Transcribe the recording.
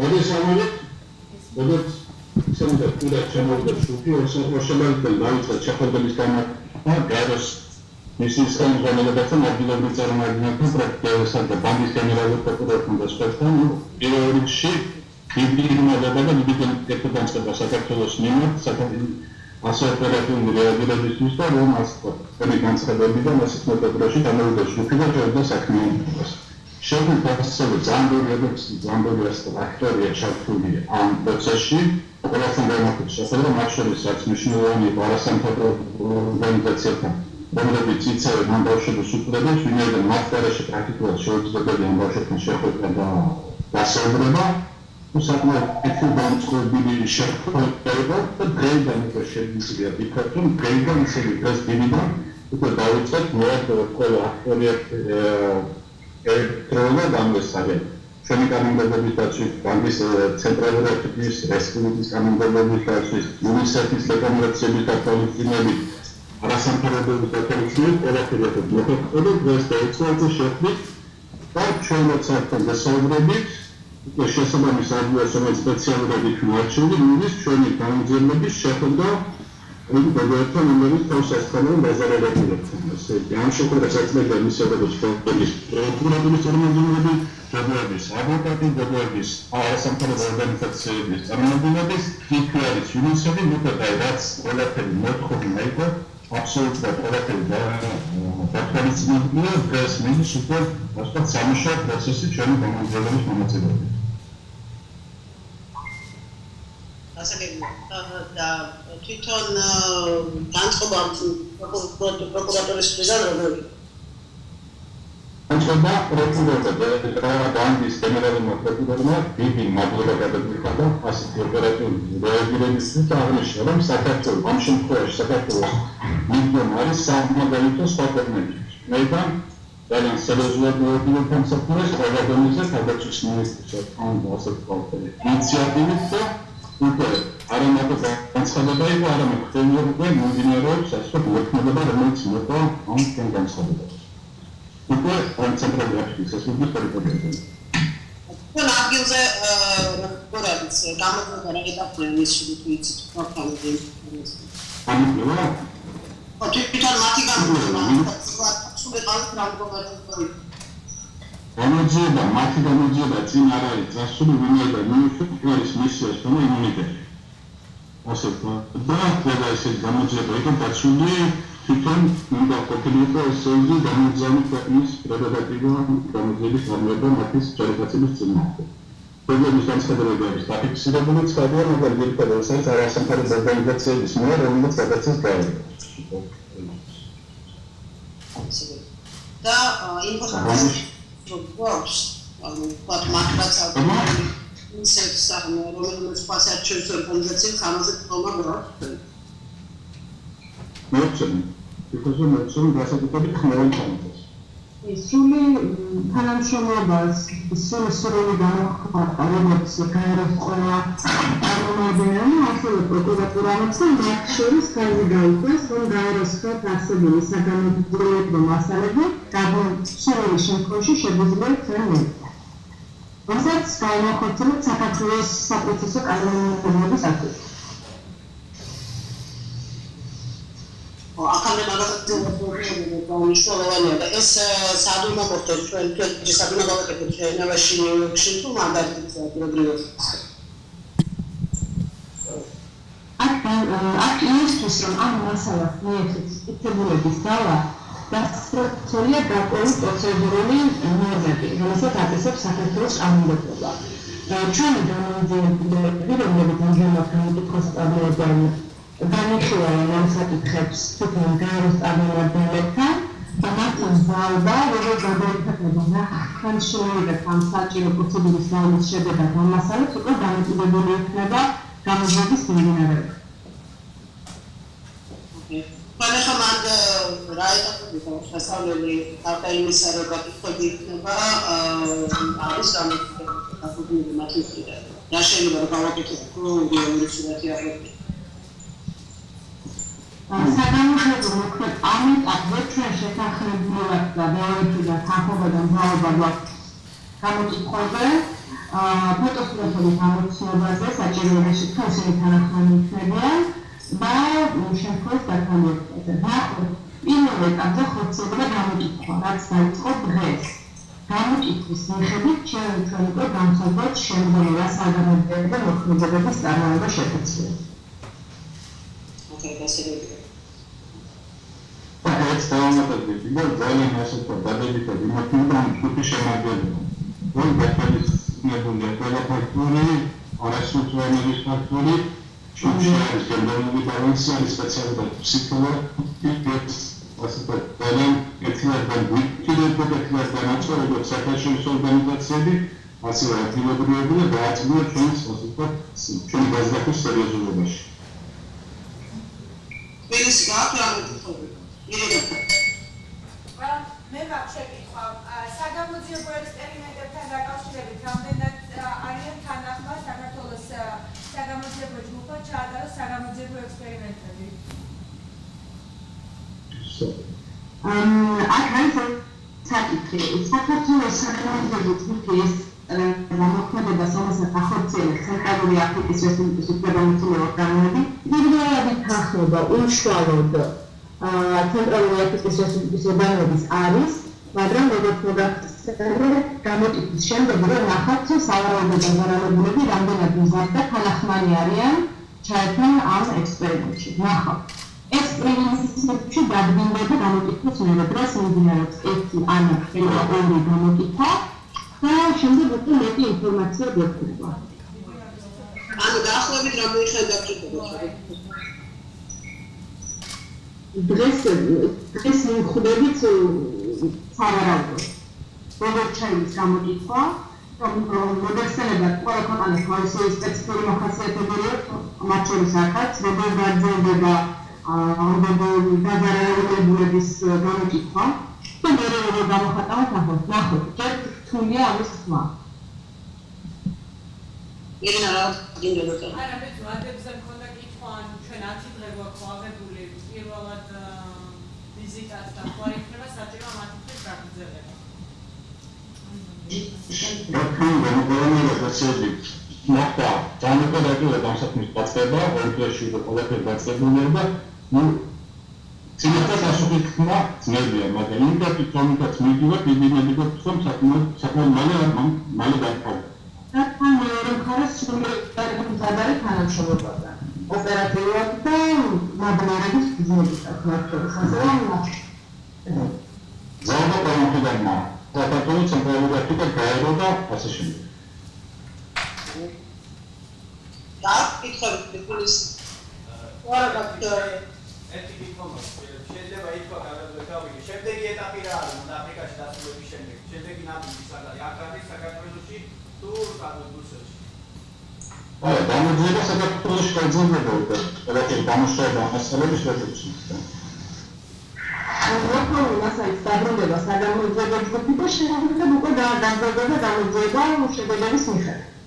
მოდი სამოვიდეთ. როგორც შემდეგ კიდე შემოვიდა შუქი, ორშაბათიდან დაიწყო ჩახალდების განმარტება გაროს მისის განმარტებასთან ადგილობრივ წარმომადგენელთა პრაქტიკასა და ბანდის გენერალური პროკურორთან და სხვათან პირველ რიგში ბიბლიოთეკა და ბიბლიოთეკის განწყობა საქართველოს მიმართ ასე ოპერატიული რეაგირებისთვის და რომ ასეთი განცხადებიდან ასეთ მეთოდებში გამოვიდა შუქი და ჯერდა საქმიანობას. შეგვიძლია ასევე ძამბური ასტრაქტორია ჩართული ამ პროცესში, ყველასთან განმარტების შესაძლებლობა მათ შორის რაც მნიშვნელოვანი იყო არასამთავრობო ორგანიზაციებთან, რომლებიც იცავენ ამ ბავშვების უფლებებს, ვინაიდან მათ გარეშე პრაქტიკულად შეუძლებელია ამ ბავშვებთან შეხვედრა და დასაუბრება. საკმაოდ განსხვავებული შეხვედრა და დღეიდან უკვე შეგვიძლია ვთქვათ, რომ დღეიდან ისინი დღეს დილიდან უკვე დაიწყეთ ყველა აქტუალურ ეროვნულ გამოსაგებ. ჩვენი კანონმდებლობის დაცვის ბანკის ცენტრალური ოფისის, რესპუბლიკის კანონმდებლობის დაცვის, უნისეფის რეკომენდაციების დათვალისწინებით, არასამთავრობო ორგანიზაციების ყველაფერი მოხდა დღეს დაიწყო შეხვედრა და ჩვენ მოცემთან დასაუბრებით შესაბამის ადგილას სპეციალურად იქნარჩული მიდის ჩვენი განმარტების შეხვედრა როგორთან რომელიც თავს ასწავლენ ბაზარებებთან. ესე ამ შეხვედრას აწმენდა მისაღებებს პროკურორის წარმომადგენლები, ჯადოების ადვოკატი, ჯადოების არასამთავრობო ორგანიზაციების წარმომადგენლების, ფიქრის უნისები მოხდა რაც ყველაფერი მოთხოვნა იყო აბსოლუტურად ყველაფერი დათვალისწინებულია დღეს მიდის უკვე ასე სამუშაო პროცესი ჩვენი განმარტების მონაწილეობით. და თვითონ განწყობა პროკურატურის მხრიდან როგორ იყო? განწყობა პროკურატურა ბანდის გენერალურმა პროკურორმა დიდი მადლობა გადაგვიხადა და ასეთი ოპერატიული რეაგირებისთვის აღნიშნა, რომ საქართველოს ამ შემთხვევაში საქართველოს მიგდომა არის სამაგალითო სპარტაკნებში. მეიდან ძალიან სერიოზულად მოედინეთ ამ საკითხს ყველა დონეზე თავდაცვის მინისტრის ან ასეთ ყველაფერი ინიციატივით და უკვე არამარტო განცხადება იყო, არამედ ხდენიობა მიმდინარეობს ასე მოქმედება, რომელიც მოყვა ამ განცხადებაში. უკვე ცენტრალური აფრიკის რესპუბლიკის ტერიტორიაზე. თქვენ ადგილზე როგორიც გამოდგება რა ეტაპია ის შეგვიძლია პროფილები. ამიტომ თვითონ მათი გამოდგება სულ ეყავს რამდენიმე გამოძიება, მათი გამოძიება წინ არ არის წასული, ვინაიდან მინისტრის მისიას თქმა იმუნიტეტი. ასე და ყველა ეს გამოძიება იყო დაცული თვითონ უნდა ყოფილიყო ესეთი გამოძიების ქვეყნის პრეროგატივა გამოძიების გამოება მათის ჯარისკაცების წინააღმდეგ. პრობლემის განცხადებები არის დაფიქსირებული ცხადია, მაგრამ ერთად ესაც არასამთავრობო ორგანიზაციების მიერ რომელიც გადაცეს გაეროს. და ინფორმაცია გვაქვს, ვთქვათ, მართლაც ინსექს რომელიც ფასარჩევს ორგანიზაციებს ამაზე თქმა გვაქვს. მოწმე, because მოწმე გასაკუთრებით ხმოვანი თანხმობს. სული თანამშრომლობას, სული გამოხატა, როგორც გაეროს ყველა წარმომადგენელი, ასევე პროკურატურამაც და მათ შორის ხელი გაუწეს, რომ გაეროს ხელთ არსებული საგამოძიებო მასალები სრული შემთხვევაში შეგვიძლია ჩვენ მივიღოთ. რასაც განახორციელებს საქართველოს საპროცესო კანონმდებლობის აქტი. აქამდე მაგალითად მნიშვნელოვანია და ეს სადურმა მოხდა ჩვენ სადურმა გავაკეთეთ ჟენევაში, ნიუ-იორკში თუ მაგალითად პროგრამას. აქ იმისთვის რომ ამ მასალას მიეცეთ სპეციალისტების დავა დასწრებულია გარკვეული პროცედურული ნორმები, რომელსაც აწესებს საქართველოს კანონმდებლობა. ჩვენი განმარტებები, რომლებიც ამჟამად განკითხოს წამოებენ განიხილავენ ამ საკითხებს თვითონ გაეროს წარმომადგენლებთან და მათთან ზავდა, როგორ გადაიფეთქება ნახანშრომლობებს ამ საჭირო პროცედურის გავლის შედეგად ამ მასალებს უკვე დამოკიდებული იქნება გამოძიების მიმდინარეობა. ხანახა მანდ რა ეტაპებია შესაძლებელი არტემისა რო გაკეთებული იქნება არის დამოკიდებული მათი მხრიდან. რა შეიძლება რომ გავაკეთოთ უნივერსიტეტი აღებდა. საგამოძიებო მოქმედ ამ ეტაპზე ჩვენ შეთანხმებულად და მეორე თანხმობა და მთავრობა გვაქვს გამოკითხვაზე ფოტოსურათების ამოცნობაზე საჭიროებაში თუ ისინი თანახმანი იქნებიან და შემთხვევით დათანხმებაზე. ნახოთ, პირველ ეტაპზე ხორციელდება გამოკითხვა, რაც დაიწყო დღეს. გამოკითხვის მიხედვით ჩვენ უკვე განსაზღვრეთ შემდგომი რა საგამოძიებო და მოქმედებების წარმოება შეგეძლოთ. ეს დავამატებდი, რომ ძალიან ასეთი დადებითი მოქმედება ჯგუფის შემადგენლობა. რომ გათვალისწინებულია ყველა ფაქტორი, არასრულწლოვანების ფაქტორი, შუქშიარის გენდერული ბალანსი არის სპეციალურად ფსიქოლოგიის ასეთი ძალიან ერთიანად ვიკილებოდეთ განაცხადებად საერთაშორისო ორგანიზაციები, ასევე ადგილობრივები და დააწმუნეთ ჩვენს ჩვენი გაზრდახის სერიოზულობაში. Tbilisi გააქვთ რამე მე მაქვს შეკითხვა საგამოძიებო ექსპერიმენტებთან დაკავშირებით რამდენად არიან თანახმა საქართველოს საგამოძიებო ჯგუფმა ჩაატარა საგამოძიებო ექსპერიმენტები? აქ არის საკითხი. საქართველოს საგამოძიებო ჯგუფის მოქმედებას რომელსაც ახორციელებს ცენტრალური აფრიკის რესპუბლიკის უფლებამოსილი ორგანოები, პირველად თანხმობა უშუალოდ ცენტრალური აფრიკის რესპუბლიკის ორგანოების არის, მაგრამ როგორც მოგახსენეთ, გამოკითხვის შემდეგ რომ ნახავთ, სავარაუდო დაზარალებულები რამდენად მზად და თანახმანი არიან ჩაერთონ ამ ექსპერიმენტში. ნახავთ. ექსპერიმენტში დადგინდება გამოკითხვის მიღებას მიმდინარეობს 1 ან 2 გამოკითხვა და შემდეგ უკვე მეტი ინფორმაცია გვექნება. ანუ დაახლოებით რამდენი ხანი დაგჭირდება? დღეს მივხვდებით სავარაუდოდ. როგორც ჩაიდის გამოკითხვა, რომ მოგეხსენებათ ყველა ქვეყანას თავისი სპეციფიკური მოხასიათებები აქვს, მათ შორის აქაც, როგორ გაძლიერდება დაზარალებულების გამოკითხვა. და მე როგორ გამოხატავთ ნახოთ, ჯერ რთულია ამის ხმა. ირინა რა გინდა? არა, მე ვადებზე მქონდა კითხვა, ან ჩვენ 10 დღე გვაქვს აღებული პირველად ვიზიტად და ხوار იქნება საჭირო ამ 10 დღის გაგრძელება. რადგან განმეორებაში მოხდა განმეორებული დამსახურების პასტება, ორგანიზაციის და ყველაფერი გაწევრიანება და ნუ ცინათას ასობით ხმა ძნებია, მაგრამ იმდაყი თომითაც მიდივართ, იმედია რომ საკმაოდ მალე დავხავთ. რადგან მეორე მხარეს სრულიად თანამშრომლობაზე. ოპერატიულად და მადლიერების ბიზნესის საქმეში. ასევე ზავნა კომიტეტმა საქართველოს ცენტრალური აფრიკა გაერო და ასე შემდეგ. და კითხები თბილისის ერთი კითხვა შეიძლება ითქვა გადაგვეთავი შემდეგი ეტაპი რა არის აფრიკაში დასრულების შემდეგ შემდეგი ნაბიჯი სადაა აქ არის საქართველოში თუ რუსეთში არა გამოძიება საქართველოში გაიძინებოდა ყველაფერი დამუშავება მასალების რესურსში მოკლედ მასალის დაბრუნდება საგამოძიებო ჯგუფი და შეიძლება უკვე დააგრძელება გამოძიება შედეგების მიხედვით